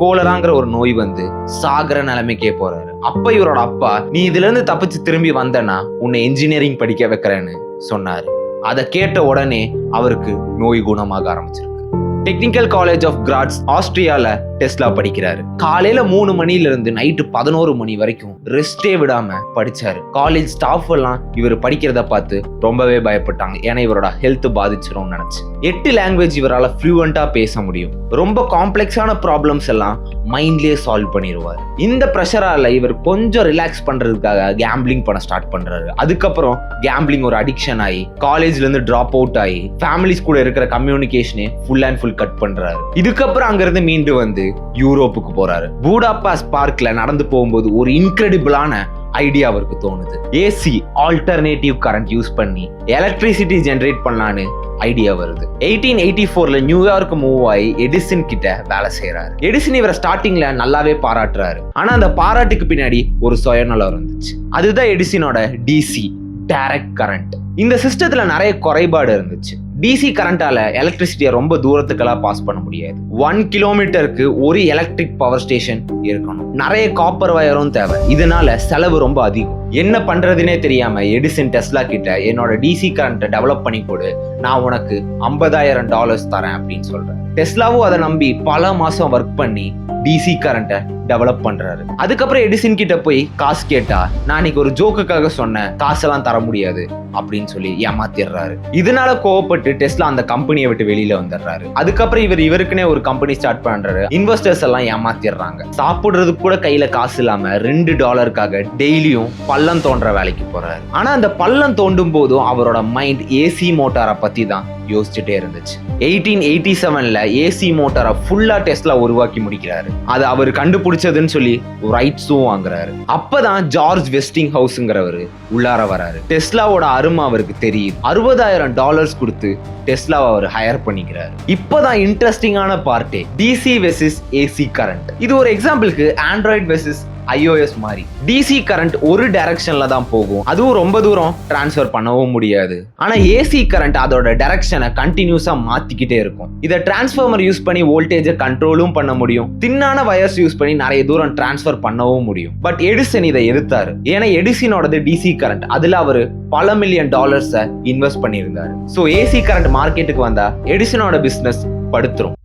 கோலராங்கிற ஒரு நோய் வந்து சாகர நிலைமைக்கே போறாரு. அப்ப இவரோட அப்பா, நீ இதுல இருந்து தப்பிச்சு திரும்பி வந்தனா உன்னை இன்ஜினியரிங் படிக்க வைக்கிறேன்னு சொன்னாரு. அதை கேட்ட உடனே அவருக்கு நோய் குணமாக ஆரம்பிச்சிருக்கு. டெக்னிக்கல் காலேஜ் ஆஃப் கிராட்ஸ் ஆஸ்திரியால டெஸ்லா படிக்கிறாரு. காலையில 3 மணில இருந்து நைட்டு 11 மணி வரைக்கும் ரெஸ்டே விடாம படிச்சாரு. காலேஜ் ஸ்டாஃப் எல்லாம் இவர் படிக்கிறத பார்த்து ரொம்பவே பயப்பட்டாங்க. ஏன்னா இவரோட ஹெல்த் பாதிச்சிரும் நினைச்சு. 8 லாங்குவேஜ் இவரால் ஃப்ளூவெண்டா பேச முடியும். ரொம்ப காம்ப்ளெக்ஸான ப்ராப்ளம்ஸ் எல்லாம் மைண்ட்லயே சால்வ் பண்ணிடுவார். இந்த ப்ரெஷரால இவர் கொஞ்சம் ரிலாக்ஸ் பண்றதுக்காக கேம்பிளிங் பண்ண ஸ்டார்ட் பண்றாரு. அதுக்கப்புறம் கேம்பிளிங் ஒரு அடிக்ஷன் ஆகி காலேஜ்ல இருந்து டிராப் அவுட் ஆகி ஃபேமிலிஸ் கூட இருக்கிற கம்யூனிகேஷனே ஃபுல் அண்ட் ஃபுல் கட் பண்றாரு. இதுக்கப்புறம் அங்கிருந்து மீண்டு வந்து யூரோப்புக்கு போறாரு. பூடாபாஸ்ட் பார்க்ல நடந்து போகும்போது ஒரு இன்கிரெடிபிளான ஐடியா அவருக்கு தோணுது. ஏசி ஆல்டர்னேட்டிவ் கரண்ட் யூஸ் பண்ணி எலக்ட்ரிசிட்டி ஜெனரேட் பண்ணலான்னு ஐடியா வருது. 1884ல நியூயார்க் மூவ் ஆகி எடிசன் கிட்ட வேலை செய்யறாரு. எடிசன் இவரை ஸ்டார்டிங்ல நல்லாவே பாராட்டுறாரு. ஆனா அந்த பாராட்டுக்கு பின்னாடி ஒரு சுயநலம் இருந்துச்சு. அதுதான் எடிசனோட டிசி, டைரக்ட் கரண்ட். இந்த சிஸ்டத்துல நிறைய குறைபாடு இருந்துச்சு. டிசி கரண்டால எலக்ட்ரிசிட்டியை ரொம்ப தூரத்துக்கெல்லாம் பாஸ் பண்ண முடியாது. 1 கிலோமீட்டருக்கு ஒரு எலக்ட்ரிக் பவர் ஸ்டேஷன் இருக்கணும். நிறைய காப்பர் வயரும் தேவை. இதனால செலவு ரொம்ப அதிகம். என்ன பண்றதுனே தெரியாம எடிசன் டெஸ்லா கிட்ட என்னோட டிசி கரண்ட்டை டெவலப் பண்ணி கொடு, நான் உனக்கு $50,000 தரேன் அப்படின்னு சொல்றேன். டெஸ்லாவும் அதை நம்பி பல மாசம் ஒர்க் பண்ணி டிசி கரண்ட்டை டெவலப் பண்றாரு. அதுக்கப்புறம் எடிசன் கிட்ட போய் காசு கேட்டா, நான் இன்னைக்கு ஒரு ஜோக்குக்காக சொன்னேன், காசெல்லாம் தர முடியாது அப்படின்னு சொல்லி ஏமாத்திடுறாரு. இதனால கோவப்பட்டு டெஸ்லா அந்த கம்பெனியை விட்டு வெளியில வந்துடுறாரு. அதுக்கப்புறம் இவருக்குனே ஒரு கம்பெனி ஸ்டார்ட் பண்றாரு. இன்வெஸ்டர்ஸ் எல்லாம் ஏமாத்திடுறாங்க. சாப்பிடுறதுக்கு கூட கையில காசு இல்லாம $2 டெய்லியும் பள்ளம் தோன்ற வேலைக்கு போறாரு. ஆனா அந்த பள்ளம் தோண்டும் போதும் அவரோட மைண்ட் ஏசி மோட்டாரை பத்தி தான் யோசிச்சுட்டே இருந்துச்சு. 1887ல ஏசி மோட்டாரை ஃபுல்லா டெஸ்லா உருவாக்கி முடிக்கிறாரு. அது அவர் கண்டுபிடிச்சதுன்னு சொல்லி ரைட்ஸும் வாங்குறாரு. அப்பதான் ஜார்ஜ் வெஸ்டிங் ஹவுஸ்ங்கிறவரு உள்ளார வராரு. டெஸ்லாவோட அருமை அவருக்கு தெரியுது. $60,000 கொடுத்து டெஸ்லாவை அவர் ஹையர் பண்ணிக்கிறாரு. இப்பதான் இன்ட்ரெஸ்டிங்கான பார்ட்டே, டிசி வெர்சஸ் ஏசி கரண்ட். இது ஒரு எக்ஸாம்பிளுக்கு ஆண்ட்ராய்டு வெர்சஸ் iOS மாதிரி. டிசி கரண்ட் ஒரு டைரக்ஷன்ல தான் போகும். அதுவும் ரொம்ப தூரம் டிரான்ஸ்ஃபர் பண்ணவும் முடியாது. ஆனா ஏசி கரண்ட் அதோட டைரக்ஷனை கண்டினியூஸா மாத்திக்கிட்டே இருக்கும். இதை டிரான்ஸ்ஃபார்மர் யூஸ் பண்ணி வோல்டேஜை கண்ட்ரோலும் பண்ண முடியும். தின்னான வயர்ஸ் யூஸ் பண்ணி நிறைய தூரம் டிரான்ஸ்ஃபர் பண்ணவும் முடியும். பட் எடிசன் இதை எதிர்த்தாரு. ஏன்னா எடிசனோடது டிசி கரண்ட். அதுல அவரு பல $1 மில்லியன் இன்வெஸ்ட் பண்ணியிருந்தாரு. சோ ஏசி கரண்ட் மார்க்கெட்டுக்கு வந்தா எடிசனோட பிசினஸ் படுத்துரும்.